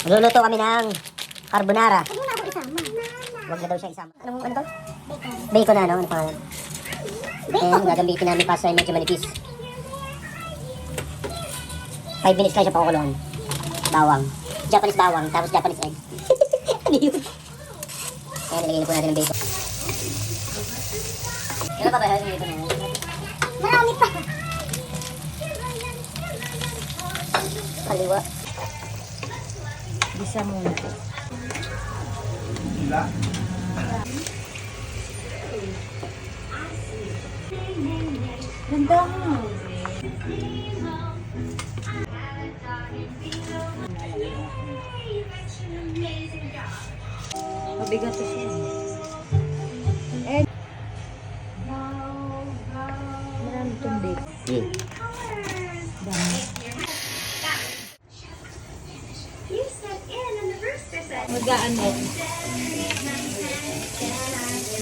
Magluluto kami ng carbonara. Huwag mo na ako isama. Huwag na daw siya isama. Ano to? Bacon na, no? Ano pangalan? Ayan, gagamitin namin pasta ay medyo manipis. 5 minutes lang siya pakukulong. Bawang. Japanese bawang, tapos Japanese egg. Ano yun? Ayan, nilagay na po natin ng bacon. Kailan pa ba yung bacon na yan? Marami pa. Kaliwa. Bisa muna. Ganda mo. Mabigat to siya. Eh. Marami itong bake. Dami. Magaan din.